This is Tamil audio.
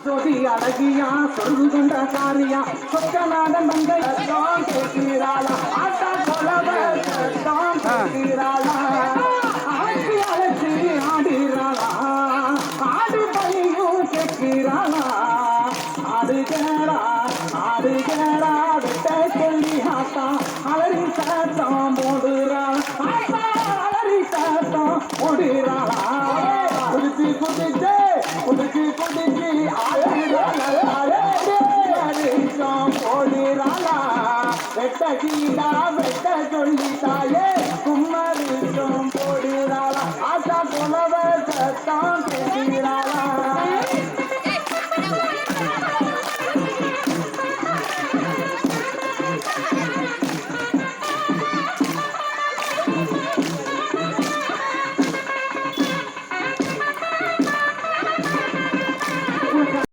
ஜோதி அழகியா சொல்து கொண்ட காரியா சொக்கநாதன் மங்கையத்தான் கேட்கிறாளா ஆட்டா கொலவத்தான் கேட்கிறாளா ஆட்சி அழைச்சி ஆடிறாளா ஆடு பையும் கேட்கிறாளா ஆடுகிறா விட்ட சொல்லி ஆத்தா அலறி சத்தம் போடுறாளா அலறி சத்தம் போடுறாளா குதிச்சு குதிச்சு குதிச்சு குதிச்சு ஆடுறாளா போடுறாளா வெட்ட கீழா